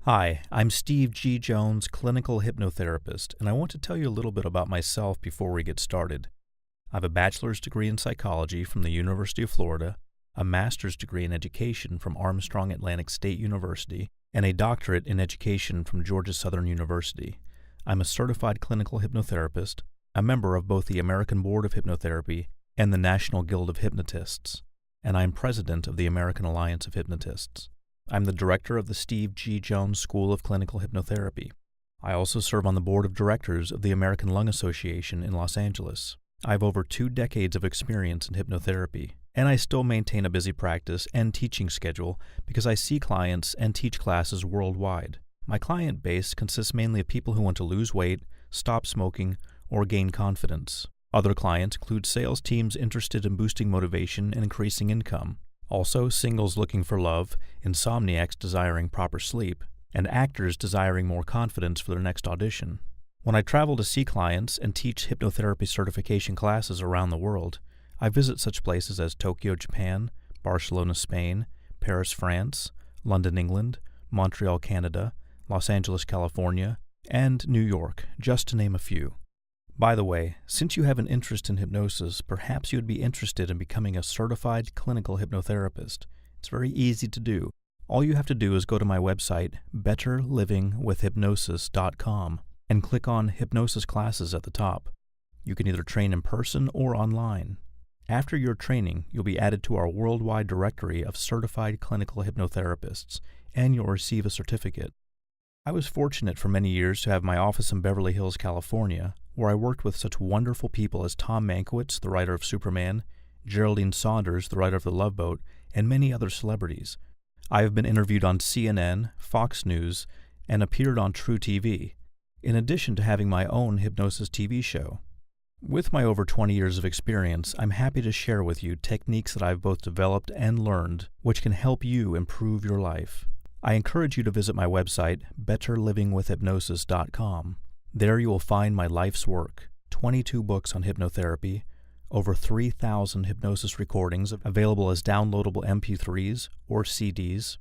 Hi, I'm Steve G. Jones, clinical hypnotherapist, and I want to tell you a little bit about myself before we get started. I have a bachelor's degree in psychology from the University of Florida, a master's degree in education from Armstrong Atlantic State University, and a doctorate in education from Georgia Southern University. I'm a certified clinical hypnotherapist, a member of both the American Board of Hypnotherapy and the National Guild of Hypnotists, and I'm president of the American Alliance of Hypnotists. I'm the director of the Steve G. Jones School of Clinical Hypnotherapy. I also serve on the board of directors of the American Lung Association in Los Angeles. I have over 2 decades of experience in hypnotherapy, and I still maintain a busy practice and teaching schedule because I see clients and teach classes worldwide. My client base consists mainly of people who want to lose weight, stop smoking, or gain confidence. Other clients include sales teams interested in boosting motivation and increasing income. Also, singles looking for love, insomniacs desiring proper sleep, and actors desiring more confidence for their next audition. When I travel to see clients and teach hypnotherapy certification classes around the world, I visit such places as Tokyo, Japan, Barcelona, Spain, Paris, France, London, England, Montreal, Canada, Los Angeles, California, and New York, just to name a few. By the way, since you have an interest in hypnosis, perhaps you would be interested in becoming a certified clinical hypnotherapist. It's very easy to do. All you have to do is go to my website, betterlivingwithhypnosis.com, and click on Hypnosis Classes at the top. You can either train in person or online. After your training, you'll be added to our worldwide directory of certified clinical hypnotherapists, and you'll receive a certificate. I was fortunate for many years to have my office in Beverly Hills, California, where I worked with such wonderful people as Tom Mankiewicz, the writer of Superman, Geraldine Saunders, the writer of The Love Boat, and many other celebrities. I have been interviewed on CNN, Fox News, and appeared on True TV, in addition to having my own hypnosis TV show. With my over 20 years of experience, I'm happy to share with you techniques that I've both developed and learned, which can help you improve your life. I encourage you to visit my website, betterlivingwithhypnosis.com. There you will find my life's work, 22 books on hypnotherapy, over 3,000 hypnosis recordings available as downloadable MP3s or CDs,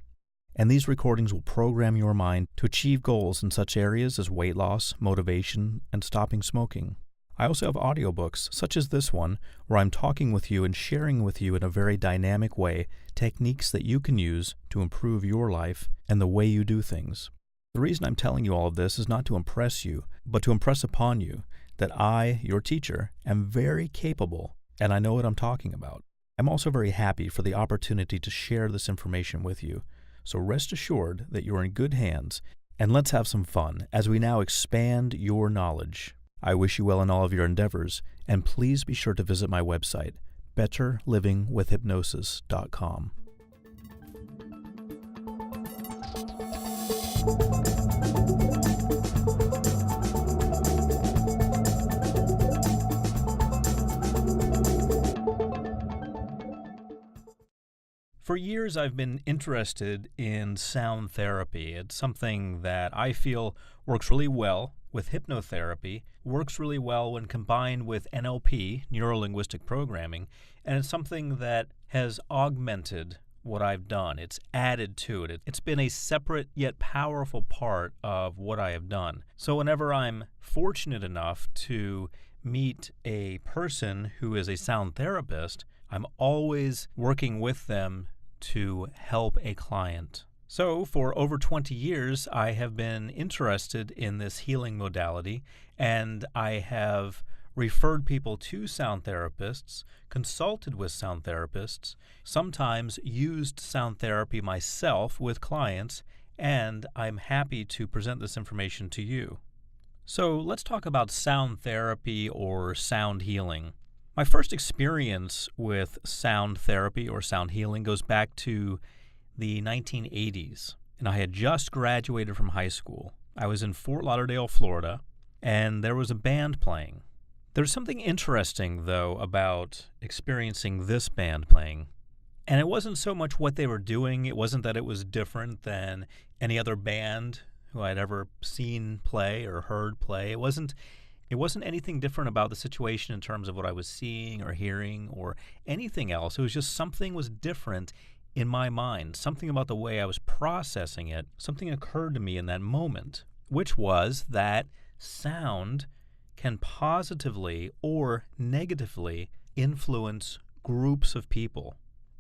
and these recordings will program your mind to achieve goals in such areas as weight loss, motivation, and stopping smoking. I also have audiobooks, such as this one, where I'm talking with you and sharing with you in a very dynamic way techniques that you can use to improve your life and the way you do things. The reason I'm telling you all of this is not to impress you, but to impress upon you that I, your teacher, am very capable and I know what I'm talking about. I'm also very happy for the opportunity to share this information with you, so rest assured that you're in good hands, and let's have some fun as we now expand your knowledge. I wish you well in all of your endeavors, and please be sure to visit my website, betterlivingwithhypnosis.com. For years, I've been interested in sound therapy. It's something that I feel works really well with hypnotherapy, works really well when combined with NLP, neuro-linguistic programming, and it's something that has augmented what I've done. It's added to it. It's been a separate yet powerful part of what I have done. So whenever I'm fortunate enough to meet a person who is a sound therapist, I'm always working with them to help a client. So for over 20 years, I have been interested in this healing modality, and I have referred people to sound therapists, consulted with sound therapists, sometimes used sound therapy myself with clients, and I'm happy to present this information to you. So let's talk about sound therapy or sound healing. My first experience with sound therapy or sound healing goes back to the 1980s, and I had just graduated from high school. I was in Fort Lauderdale, Florida, and there was a band playing. There's something interesting, though, about experiencing this band playing. And it wasn't so much what they were doing. It wasn't that it was different than any other band who I'd ever seen play or heard play. It wasn't anything different about the situation in terms of what I was seeing or hearing or anything else. It was just something was different in my mind, something about the way I was processing it, something occurred to me in that moment, which was that sound can positively or negatively influence groups of people.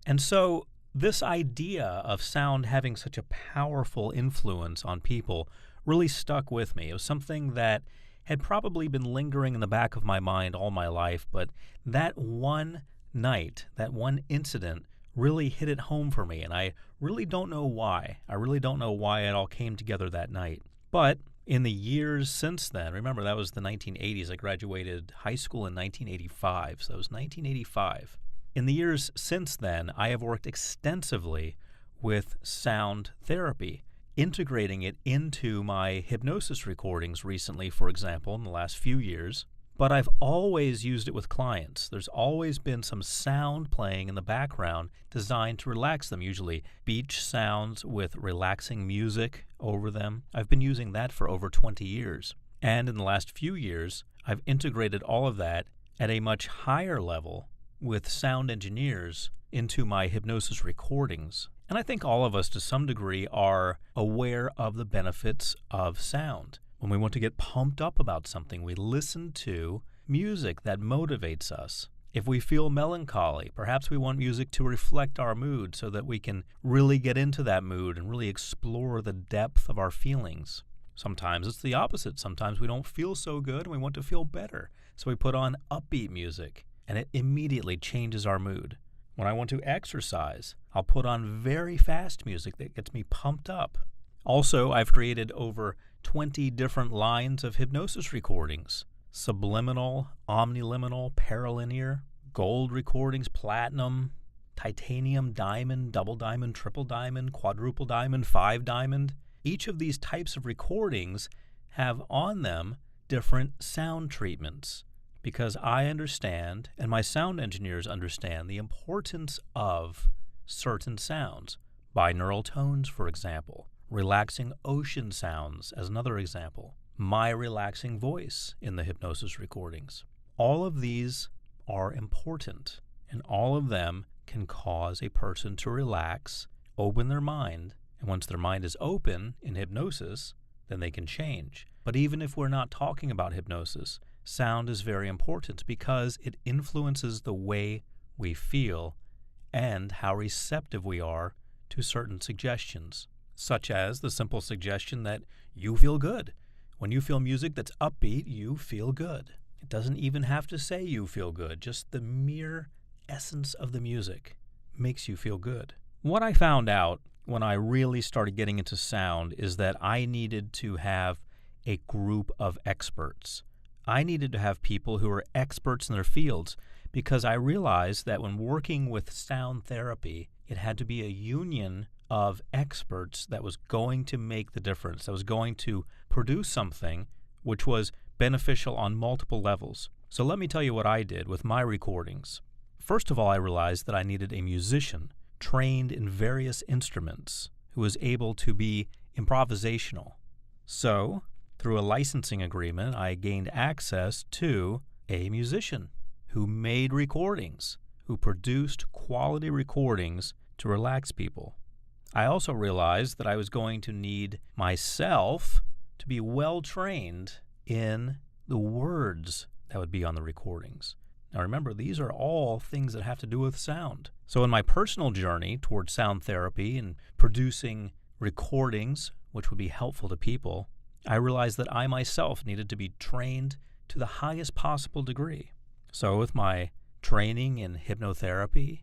And so this idea of sound having such a powerful influence on people really stuck with me. It was something that had probably been lingering in the back of my mind all my life, but that one night, that one incident really hit it home for me, and I really don't know why. I really don't know why it all came together that night. But in the years since then, remember that was the 1980s. I graduated high school in 1985, so it was 1985. In the years since then, I have worked extensively with sound therapy, integrating it into my hypnosis recordings recently, for example, in the last few years. But I've always used it with clients. There's always been some sound playing in the background designed to relax them, usually beach sounds with relaxing music over them. I've been using that for over 20 years. And in the last few years, I've integrated all of that at a much higher level with sound engineers into my hypnosis recordings. And I think all of us, to some degree, are aware of the benefits of sound. When we want to get pumped up about something, we listen to music that motivates us. If we feel melancholy, perhaps we want music to reflect our mood so that we can really get into that mood and really explore the depth of our feelings. Sometimes it's the opposite. Sometimes we don't feel so good and we want to feel better. So we put on upbeat music, and it immediately changes our mood. When I want to exercise, I'll put on very fast music that gets me pumped up. Also, I've created over 20 different lines of hypnosis recordings: subliminal, omniliminal, paralinear, gold recordings, platinum, titanium, diamond, double diamond, triple diamond, quadruple diamond, 5 diamond. Each of these types of recordings have on them different sound treatments, because I understand, and my sound engineers understand, the importance of certain sounds. Binaural tones, for example. Relaxing ocean sounds, as another example. My relaxing voice in the hypnosis recordings. All of these are important, and all of them can cause a person to relax, open their mind, and once their mind is open in hypnosis, then they can change. But even if we're not talking about hypnosis, sound is very important because it influences the way we feel and how receptive we are to certain suggestions, such as the simple suggestion that you feel good. When you feel music that's upbeat, you feel good. It doesn't even have to say you feel good. Just the mere essence of the music makes you feel good. What I found out when I really started getting into sound is that I needed to have a group of experts. I needed to have people who are experts in their fields, because I realized that when working with sound therapy, it had to be a union of experts that was going to make the difference, that was going to produce something which was beneficial on multiple levels. So let me tell you what I did with my recordings. First of all, I realized that I needed a musician trained in various instruments who was able to be improvisational. So, through a licensing agreement, I gained access to a musician who made recordings, who produced quality recordings to relax people. I also realized that I was going to need myself to be well trained in the words that would be on the recordings. Now remember, these are all things that have to do with sound. So in my personal journey towards sound therapy and producing recordings which would be helpful to people, I realized that I myself needed to be trained to the highest possible degree. So with my training in hypnotherapy,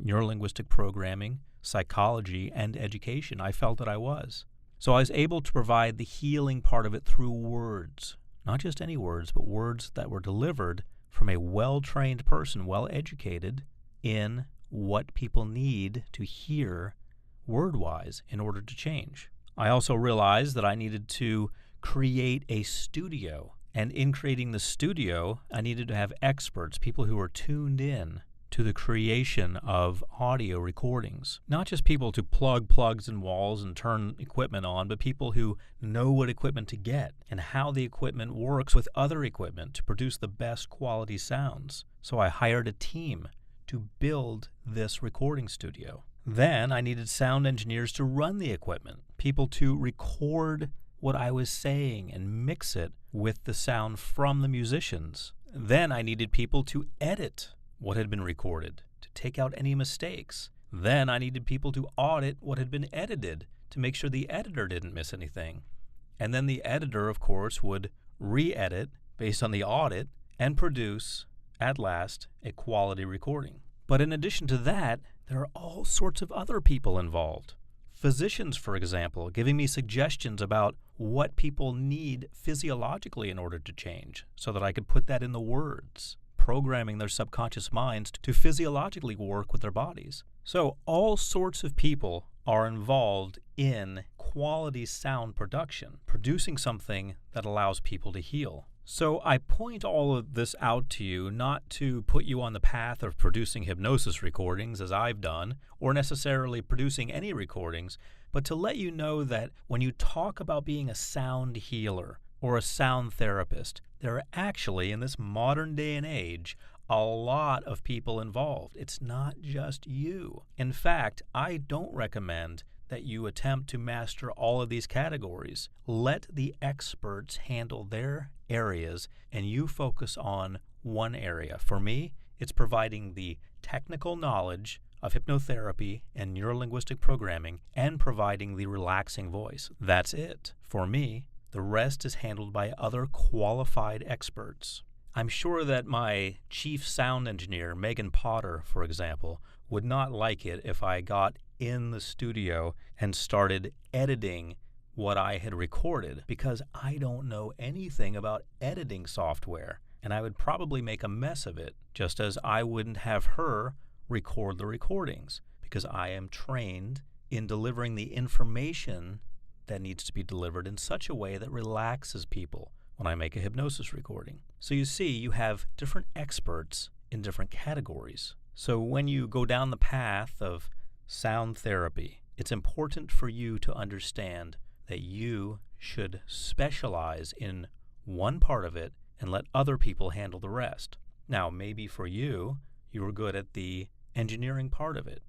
neurolinguistic programming, psychology, and education, I felt that I was. So I was able to provide the healing part of it through words. Not just any words, but words that were delivered from a well-trained person, well-educated in what people need to hear word-wise in order to change. I also realized that I needed to create a studio. And in creating the studio, I needed to have experts, people who were tuned in to the creation of audio recordings. Not just people to plug plugs in walls and turn equipment on, but people who know what equipment to get and how the equipment works with other equipment to produce the best quality sounds. So I hired a team to build this recording studio. Then I needed sound engineers to run the equipment, people to record what I was saying and mix it with the sound from the musicians. Then I needed people to edit what had been recorded, to take out any mistakes. Then I needed people to audit what had been edited to make sure the editor didn't miss anything. And then the editor, of course, would re-edit based on the audit and produce, at last, a quality recording. But in addition to that, there are all sorts of other people involved. Physicians, for example, giving me suggestions about what people need physiologically in order to change so that I could put that in the words, programming their subconscious minds to physiologically work with their bodies. So all sorts of people are involved in quality sound production, producing something that allows people to heal. So I point all of this out to you not to put you on the path of producing hypnosis recordings, as I've done, or necessarily producing any recordings, but to let you know that when you talk about being a sound healer or a sound therapist, there are actually, in this modern day and age, a lot of people involved. It's not just you. In fact, I don't recommend that you attempt to master all of these categories. Let the experts handle their areas and you focus on one area. For me, it's providing the technical knowledge of hypnotherapy and neurolinguistic programming and providing the relaxing voice. That's it. For me, the rest is handled by other qualified experts. I'm sure that my chief sound engineer, Megan Potter, for example, would not like it if I got in the studio and started editing what I had recorded, because I don't know anything about editing software, and I would probably make a mess of it, just as I wouldn't have her record the recordings, because I am trained in delivering the information that needs to be delivered in such a way that relaxes people when I make a hypnosis recording. So you see, you have different experts in different categories. So when you go down the path of sound therapy, it's important for you to understand that you should specialize in one part of it and let other people handle the rest. Now, maybe for you, you were good at the engineering part of it.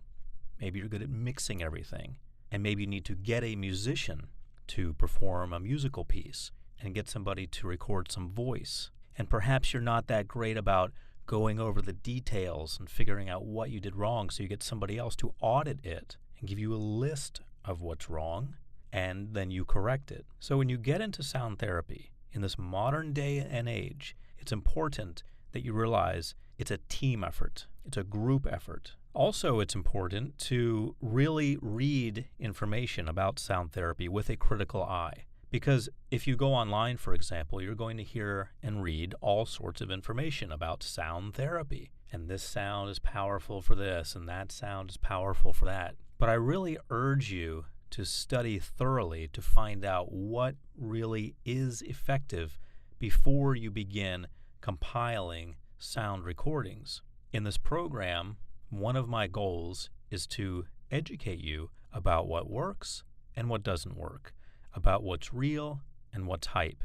Maybe you're good at mixing everything. And maybe you need to get a musician to perform a musical piece and get somebody to record some voice. And perhaps you're not that great about going over the details and figuring out what you did wrong, so you get somebody else to audit it and give you a list of what's wrong, and then you correct it. So when you get into sound therapy in this modern day and age, it's important that you realize it's a team effort. It's a group effort. Also, it's important to really read information about sound therapy with a critical eye. Because if you go online, for example, you're going to hear and read all sorts of information about sound therapy. And this sound is powerful for this, and that sound is powerful for that. But I really urge you to study thoroughly to find out what really is effective before you begin compiling sound recordings. In this program, one of my goals is to educate you about what works and what doesn't work, about what's real and what's hype.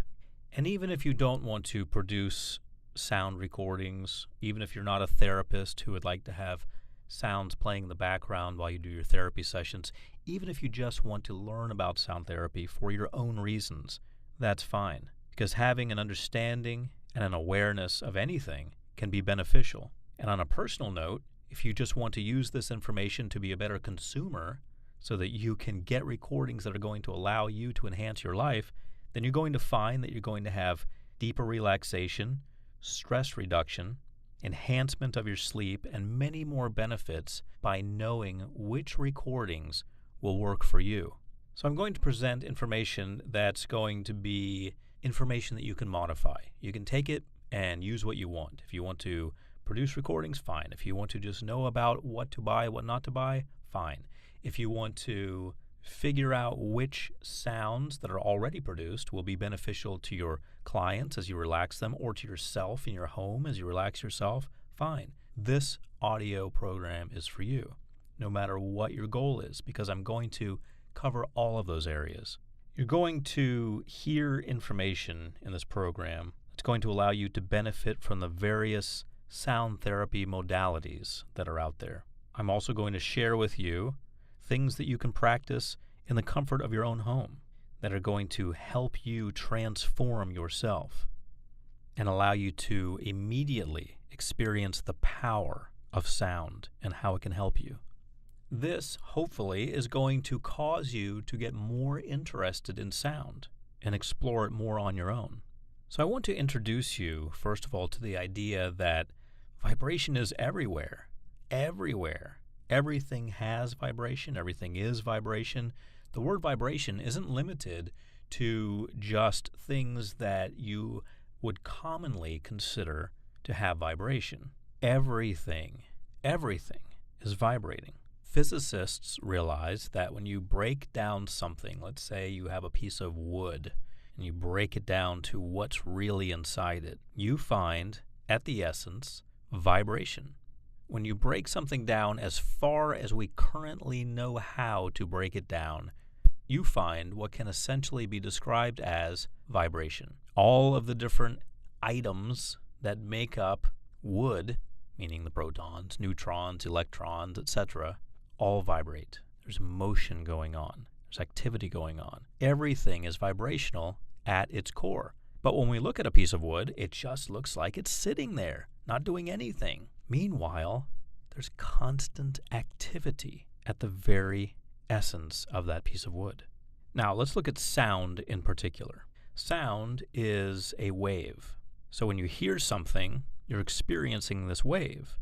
And even if you don't want to produce sound recordings, even if you're not a therapist who would like to have sounds playing in the background while you do your therapy sessions, even if you just want to learn about sound therapy for your own reasons, that's fine. Because having an understanding and an awareness of anything can be beneficial. And on a personal note, if you just want to use this information to be a better consumer so that you can get recordings that are going to allow you to enhance your life, then you're going to find that you're going to have deeper relaxation, stress reduction, enhancement of your sleep, and many more benefits by knowing which recordings will work for you. So I'm going to present information that's going to be information that you can modify. You can take it and use what you want. If you want to produce recordings, fine. If you want to just know about what to buy, what not to buy, fine. If you want to figure out which sounds that are already produced will be beneficial to your clients as you relax them, or to yourself in your home as you relax yourself, fine. This audio program is for you, no matter what your goal is, because I'm going to cover all of those areas. You're going to hear information in this program that's going to allow you to benefit from the various sound therapy modalities that are out there. I'm also going to share with you things that you can practice in the comfort of your own home that are going to help you transform yourself and allow you to immediately experience the power of sound and how it can help you. This, hopefully, is going to cause you to get more interested in sound and explore it more on your own. So I want to introduce you, first of all, to the idea that vibration is everywhere. Everywhere. Everything has vibration. Everything is vibration. The word vibration isn't limited to just things that you would commonly consider to have vibration. Everything is vibrating. Physicists realize that when you break down something, let's say you have a piece of wood, and you break it down to what's really inside it, you find, at the essence, vibration. When you break something down as far as we currently know how to break it down, you find what can essentially be described as vibration. All of the different items that make up wood, meaning the protons, neutrons, electrons, etc., all vibrate. There's motion going on. There's activity going on. Everything is vibrational at its core. But when we look at a piece of wood, it just looks like it's sitting there, not doing anything. Meanwhile, there's constant activity at the very essence of that piece of wood. Now, let's look at sound in particular. Sound is a wave. So when you hear something, you're experiencing this wave.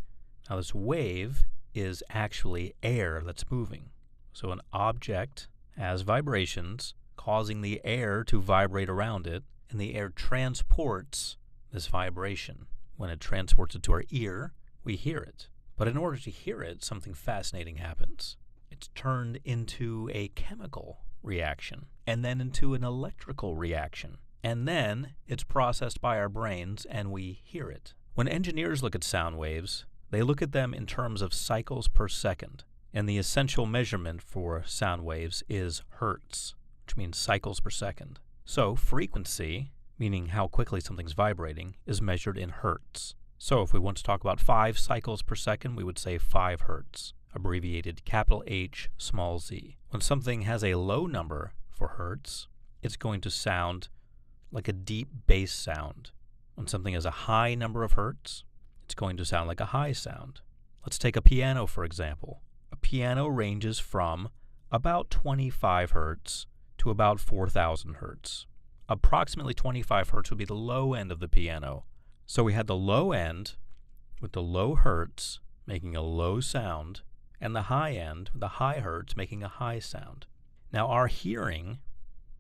Now, this wave is actually air that's moving. So an object has vibrations causing the air to vibrate around it, and the air transports this vibration. When it transports it to our ear, we hear it. But in order to hear it, something fascinating happens. It's turned into a chemical reaction, and then into an electrical reaction. And then it's processed by our brains, and we hear it. When engineers look at sound waves, they look at them in terms of cycles per second. And the essential measurement for sound waves is hertz, which means cycles per second. So frequency, meaning how quickly something's vibrating, is measured in hertz. So if we want to talk about 5 cycles per second, we would say 5 hertz, abbreviated capital H, small z. When something has a low number for hertz, it's going to sound like a deep bass sound. When something has a high number of hertz, it's going to sound like a high sound. Let's take a piano, for example. A piano ranges from about 25 hertz to about 4,000 hertz. Approximately 25 hertz would be the low end of the piano. So we had the low end with the low hertz making a low sound, and the high end with the high hertz making a high sound. Now our hearing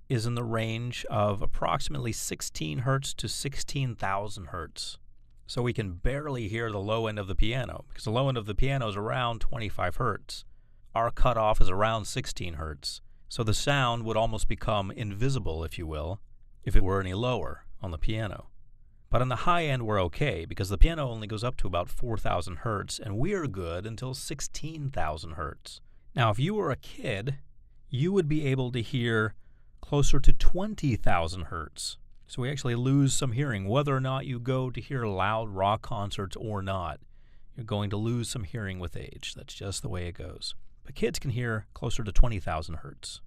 is in the range of approximately 16 hertz to 16,000 hertz. So we can barely hear the low end of the piano, because the low end of the piano is around 25 hertz. Our cutoff is around 16 hertz. So the sound would almost become invisible, if you will, if it were any lower on the piano. But on the high end, we're okay, because the piano only goes up to about 4,000 hertz, and we're good until 16,000 hertz. Now, if you were a kid, you would be able to hear closer to 20,000 hertz. So we actually lose some hearing. Whether or not you go to hear loud rock concerts or not, you're going to lose some hearing with age. That's just the way it goes. But kids can hear closer to 20,000 hertz.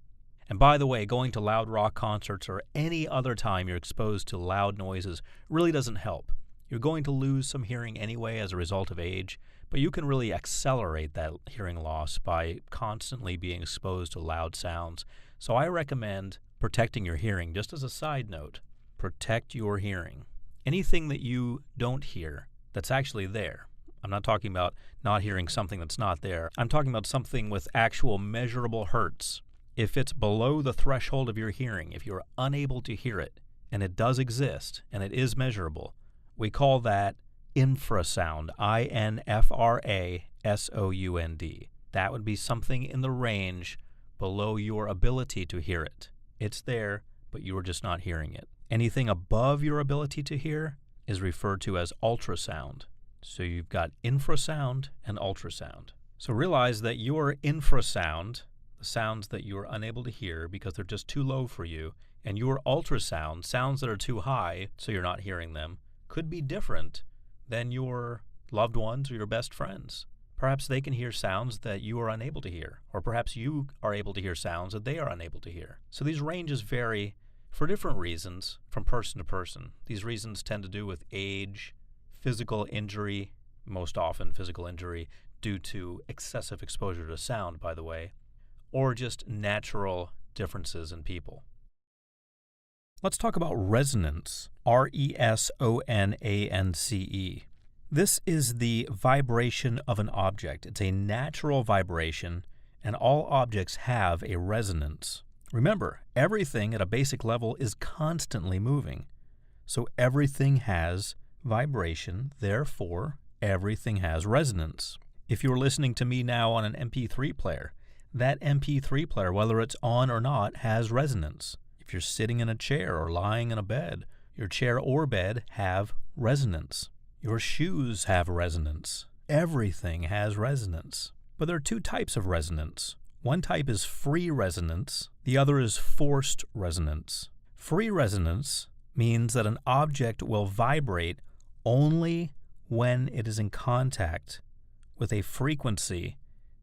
And by the way, going to loud rock concerts or any other time you're exposed to loud noises really doesn't help. You're going to lose some hearing anyway as a result of age, but you can really accelerate that hearing loss by constantly being exposed to loud sounds. So I recommend protecting your hearing. Just as a side note, protect your hearing. Anything that you don't hear that's actually there. I'm not talking about not hearing something that's not there. I'm talking about something with actual measurable hertz. If it's below the threshold of your hearing, if you're unable to hear it, and it does exist, and it is measurable, we call that infrasound, I-N-F-R-A-S-O-U-N-D. That would be something in the range below your ability to hear it. It's there, but you are just not hearing it. Anything above your ability to hear is referred to as ultrasound. So you've got infrasound and ultrasound. So realize that your infrasound, the sounds that you're unable to hear because they're just too low for you, and your ultrasound, sounds that are too high so you're not hearing them, could be different than your loved ones or your best friends. Perhaps they can hear sounds that you are unable to hear, or perhaps you are able to hear sounds that they are unable to hear. So these ranges vary for different reasons from person to person. These reasons tend to do with age, physical injury, most often physical injury due to excessive exposure to sound, by the way, or just natural differences in people. Let's talk about resonance, R-E-S-O-N-A-N-C-E. This is the vibration of an object. It's a natural vibration, and all objects have a resonance. Remember, everything at a basic level is constantly moving. So everything has vibration, therefore everything has resonance. If you're listening to me now on an MP3 player, that MP3 player, whether it's on or not, has resonance. If you're sitting in a chair or lying in a bed, your chair or bed have resonance. Your shoes have resonance. Everything has resonance. But there are two types of resonance. One type is free resonance. The other is forced resonance. Free resonance means that an object will vibrate only when it is in contact with a frequency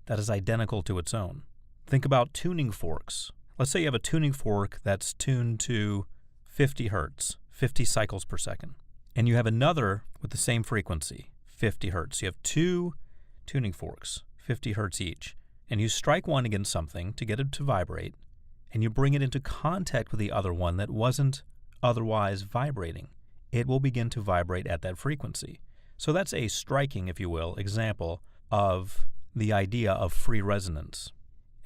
that is identical to its own. Think about tuning forks. Let's say you have a tuning fork that's tuned to 50 hertz, 50 cycles per second, and you have another with the same frequency, 50 hertz. You have two tuning forks, 50 hertz each, and you strike one against something to get it to vibrate, and you bring it into contact with the other one that wasn't otherwise vibrating. It will begin to vibrate at that frequency. So that's a striking, if you will, example of the idea of free resonance.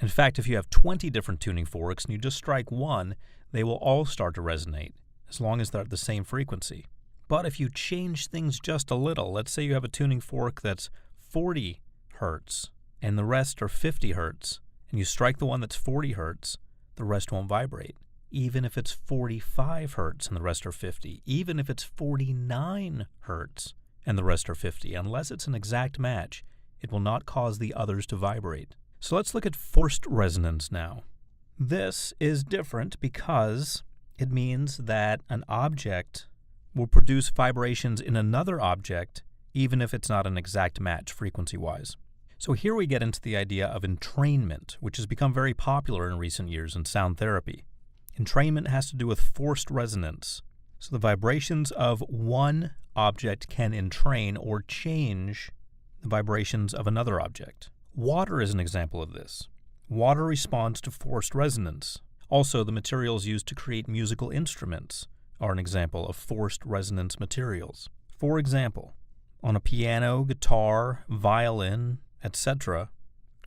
In fact, if you have 20 different tuning forks and you just strike one, they will all start to resonate, as long as they're at the same frequency. But if you change things just a little, let's say you have a tuning fork that's 40 hertz and the rest are 50 hertz, and you strike the one that's 40 hertz, the rest won't vibrate. Even if it's 45 hertz and the rest are 50, even if it's 49 hertz and the rest are 50, unless it's an exact match, it will not cause the others to vibrate. So let's look at forced resonance now. This is different because it means that an object will produce vibrations in another object even if it's not an exact match frequency-wise. So here we get into the idea of entrainment, which has become very popular in recent years in sound therapy. Entrainment has to do with forced resonance. So the vibrations of one object can entrain or change the vibrations of another object. Water is an example of this. Water responds to forced resonance. Also, the materials used to create musical instruments are an example of forced resonance materials. For example, on a piano, guitar, violin, etc.,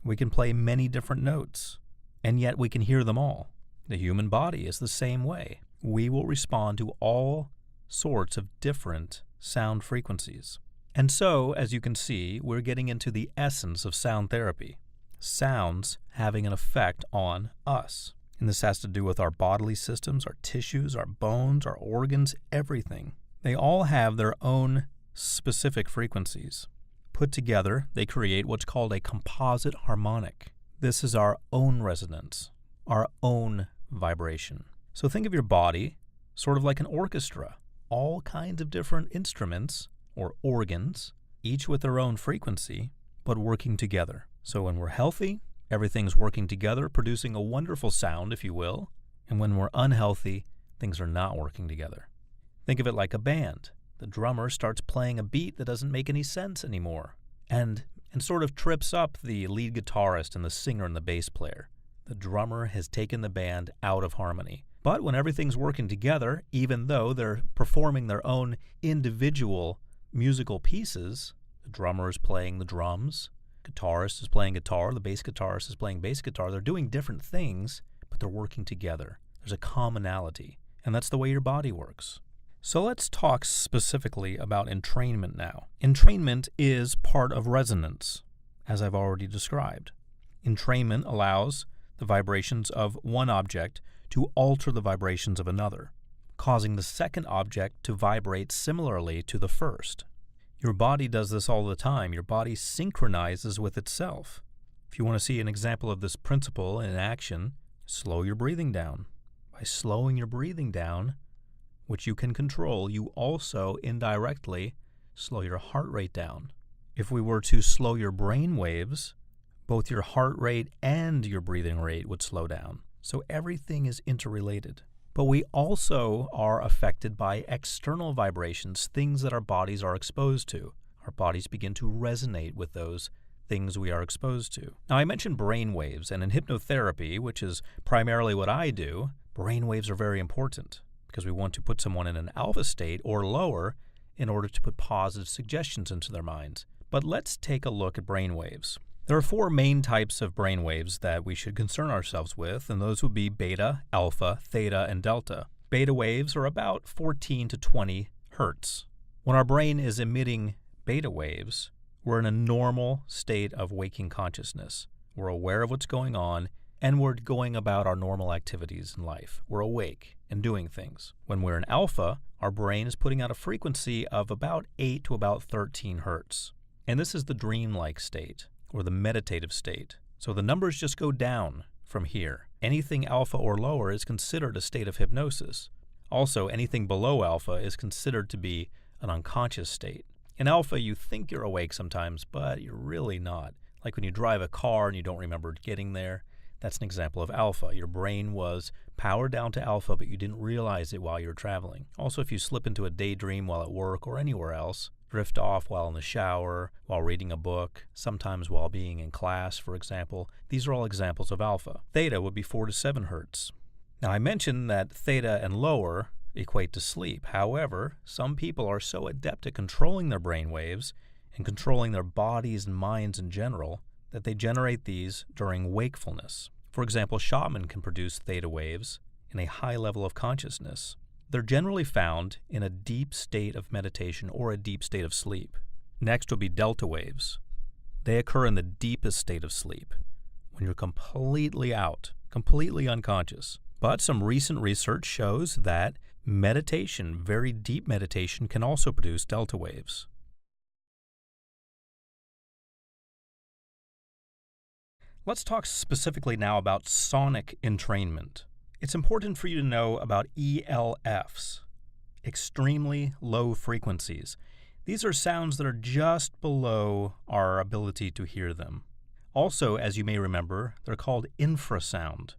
we can play many different notes, and yet we can hear them all. The human body is the same way. We will respond to all sorts of different sound frequencies. And so, as you can see, we're getting into the essence of sound therapy. Sounds having an effect on us. And this has to do with our bodily systems, our tissues, our bones, our organs, everything. They all have their own specific frequencies. Put together, they create what's called a composite harmonic. This is our own resonance, our own vibration. So think of your body sort of like an orchestra. All kinds of different instruments or organs, each with their own frequency, but working together. So when we're healthy, everything's working together, producing a wonderful sound, if you will. And when we're unhealthy, things are not working together. Think of it like a band. The drummer starts playing a beat that doesn't make any sense anymore and sort of trips up the lead guitarist and the singer and the bass player. The drummer has taken the band out of harmony. But when everything's working together, even though they're performing their own individual musical pieces, the drummer is playing the drums, guitarist is playing guitar, the bass guitarist is playing bass guitar. They're doing different things, but they're working together. There's a commonality, and that's the way your body works. So let's talk specifically about entrainment now. Entrainment is part of resonance, as I've already described. Entrainment allows the vibrations of one object to alter the vibrations of another, causing the second object to vibrate similarly to the first. Your body does this all the time. Your body synchronizes with itself. If you want to see an example of this principle in action, slow your breathing down. By slowing your breathing down, which you can control, you also indirectly slow your heart rate down. If we were to slow your brain waves, both your heart rate and your breathing rate would slow down. So everything is interrelated. But we also are affected by external vibrations, things that our bodies are exposed to. Our bodies begin to resonate with those things we are exposed to. Now, I mentioned brain waves, and in hypnotherapy, which is primarily what I do, brain waves are very important because we want to put someone in an alpha state or lower in order to put positive suggestions into their minds. But let's take a look at brain waves. There are 4 main types of brain waves that we should concern ourselves with, and those would be beta, alpha, theta, and delta. Beta waves are about 14 to 20 hertz. When our brain is emitting beta waves, we're in a normal state of waking consciousness. We're aware of what's going on, and we're going about our normal activities in life. We're awake and doing things. When we're in alpha, our brain is putting out a frequency of about 8 to about 13 hertz. And this is the dreamlike state, or the meditative state. So the numbers just go down from here. Anything alpha or lower is considered a state of hypnosis. Also, anything below alpha is considered to be an unconscious state. In alpha, you think you're awake sometimes, but you're really not. Like when you drive a car and you don't remember getting there, that's an example of alpha. Your brain was powered down to alpha, but you didn't realize it while you were traveling. Also, if you slip into a daydream while at work or anywhere else, drift off while in the shower, while reading a book, sometimes while being in class, for example, these are all examples of alpha. Theta would be 4 to 7 hertz. Now, I mentioned that theta and lower equate to sleep. However, some people are so adept at controlling their brain waves and controlling their bodies and minds in general that they generate these during wakefulness. For example, shaman can produce theta waves in a high level of consciousness. They're generally found in a deep state of meditation or a deep state of sleep. Next will be delta waves. They occur in the deepest state of sleep, when you're completely out, completely unconscious. But some recent research shows that meditation, very deep meditation, can also produce delta waves. Let's talk specifically now about sonic entrainment. It's important for you to know about ELFs, extremely low frequencies. These are sounds that are just below our ability to hear them. Also, as you may remember, they're called infrasound.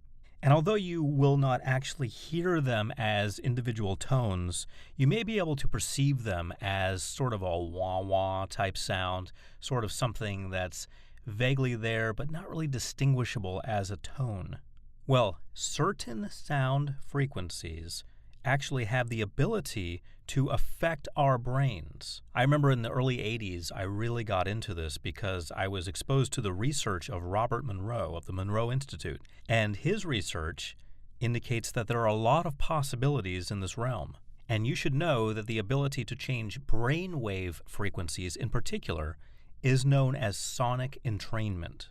And although you will not actually hear them as individual tones, you may be able to perceive them as sort of a wah-wah type sound, sort of something that's vaguely there but not really distinguishable as a tone. Well, certain sound frequencies actually have the ability to affect our brains. I remember in the early 80s, I really got into this because I was exposed to the research of Robert Monroe of the Monroe Institute. And his research indicates that there are a lot of possibilities in this realm. And you should know that the ability to change brainwave frequencies in particular is known as sonic entrainment.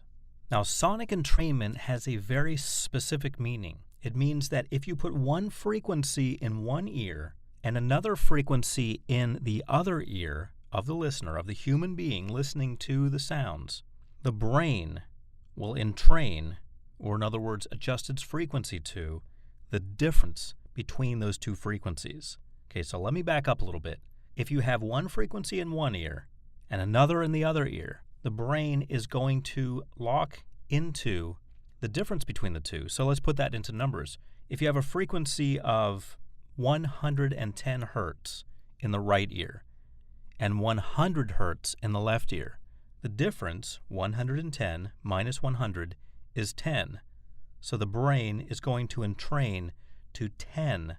Now, sonic entrainment has a very specific meaning. It means that if you put one frequency in one ear and another frequency in the other ear of the listener, of the human being listening to the sounds, the brain will entrain, or in other words, adjust its frequency to the difference between those two frequencies. Okay, so let me back up a little bit. If you have one frequency in one ear and another in the other ear, the brain is going to lock into the difference between the two. So let's put that into numbers. If you have a frequency of 110 hertz in the right ear and 100 hertz in the left ear, the difference, 110 minus 100, is 10. So the brain is going to entrain to 10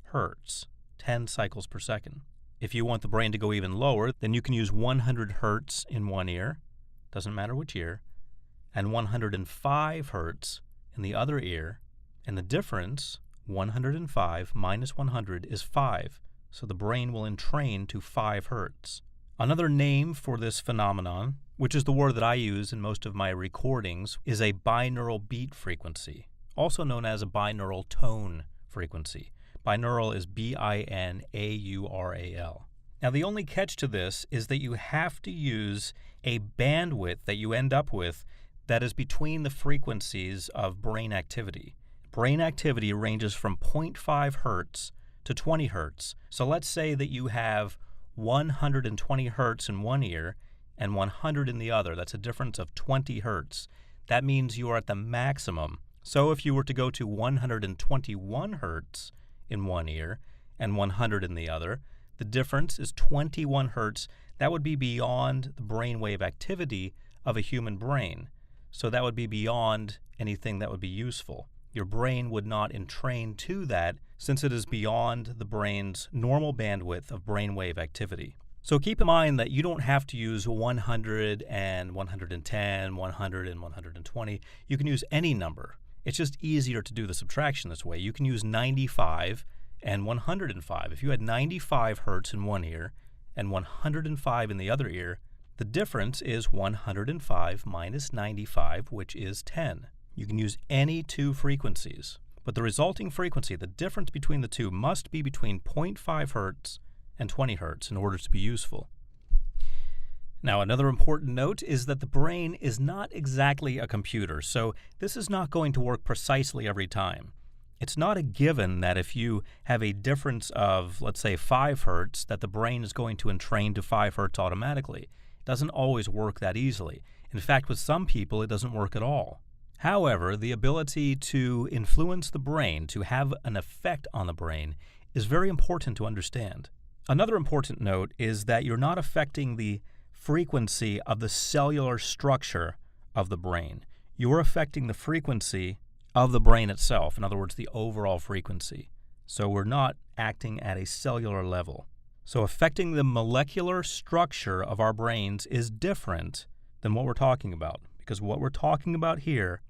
hertz, 10 cycles per second. If you want the brain to go even lower, then you can use 100 hertz in one ear, doesn't matter which ear, and 105 hertz in the other ear, and the difference, 105 minus 100, is 5, so the brain will entrain to 5 hertz. Another name for this phenomenon, which is the word that I use in most of my recordings, is a binaural beat frequency, also known as a binaural tone frequency. Binaural is B-I-N-A-U-R-A-L. Now, the only catch to this is that you have to use a bandwidth that you end up with that is between the frequencies of brain activity. Brain activity ranges from 0.5 hertz to 20 hertz. So let's say that you have 120 hertz in one ear and 100 in the other. That's a difference of 20 hertz. That means you are at the maximum. So if you were to go to 121 hertz in one ear and 100 in the other, the difference is 21 hertz. That would be beyond the brainwave activity of a human brain. So that would be beyond anything that would be useful. Your brain would not entrain to that since it is beyond the brain's normal bandwidth of brainwave activity. So keep in mind that you don't have to use 100 and 110, 100 and 120. You can use any number. It's just easier to do the subtraction this way. You can use 95 and 105. If you had 95 hertz in one ear and 105 in the other ear, the difference is 105 minus 95, which is 10. You can use any two frequencies, but the resulting frequency, the difference between the two, must be between 0.5 hertz and 20 hertz in order to be useful. Now, another important note is that the brain is not exactly a computer, so this is not going to work precisely every time. It's not a given that if you have a difference of, let's say, 5 hertz, that the brain is going to entrain to 5 hertz automatically. It doesn't always work that easily. In fact, with some people, it doesn't work at all. However, the ability to influence the brain, to have an effect on the brain, is very important to understand. Another important note is that you're not affecting the frequency of the cellular structure of the brain. You're affecting the frequency of the brain itself, in other words, the overall frequency. So we're not acting at a cellular level. So affecting the molecular structure of our brains is different than what we're talking about, because what we're talking about here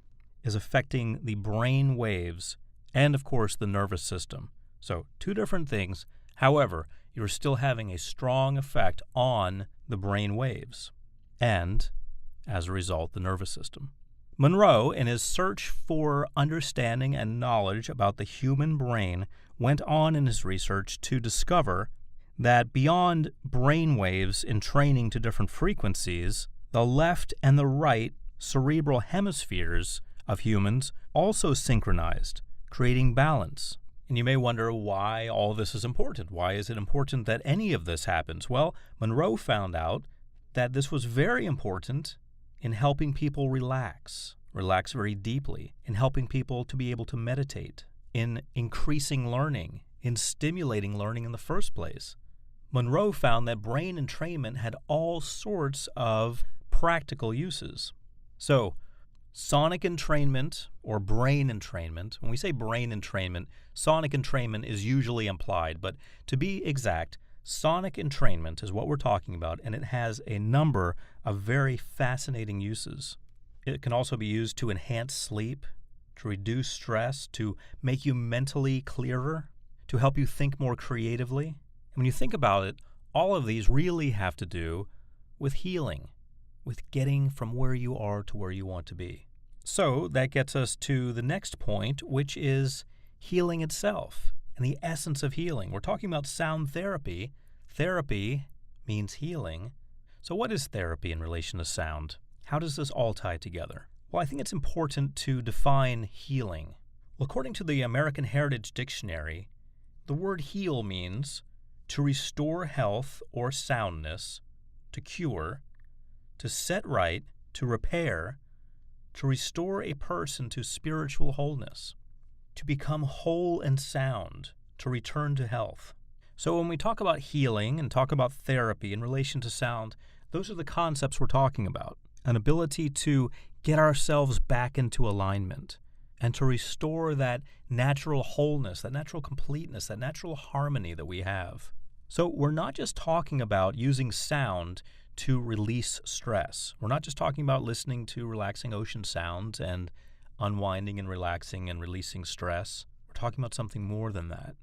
is affecting the brain waves and, of course, the nervous system. So two different things. However, you're still having a strong effect on the brain waves and, as a result, the nervous system. Monro, in his search for understanding and knowledge about the human brain, went on in his research to discover that beyond brain waves entraining to different frequencies, the left and the right cerebral hemispheres of humans also synchronized, creating balance. And you may wonder why all this is important. Why is it important that any of this happens? Well, Monro found out that this was very important in helping people relax very deeply, in helping people to be able to meditate, in increasing learning, in stimulating learning in the first place. Monro found that brain entrainment had all sorts of practical uses. So, sonic entrainment or brain entrainment, when we say brain entrainment, sonic entrainment is usually implied, but to be exact, sonic entrainment is what we're talking about, and it has a number of very fascinating uses. It can also be used to enhance sleep, to reduce stress, to make you mentally clearer, to help you think more creatively. And when you think about it, all of these really have to do with healing, with getting from where you are to where you want to be. So that gets us to the next point, which is healing itself and the essence of healing. We're talking about sound therapy. Therapy means healing. So what is therapy in relation to sound? How does this all tie together? Well, I think it's important to define healing. Well, according to the American Heritage Dictionary, the word heal means to restore health or soundness, to cure, to set right, to repair, to restore a person to spiritual wholeness, to become whole and sound, to return to health. So when we talk about healing and talk about therapy in relation to sound, those are the concepts we're talking about. An ability to get ourselves back into alignment and to restore that natural wholeness, that natural completeness, that natural harmony that we have. So we're not just talking about using sound to release stress. We're not just talking about listening to relaxing ocean sounds and unwinding and relaxing and releasing stress. We're talking about something more than that.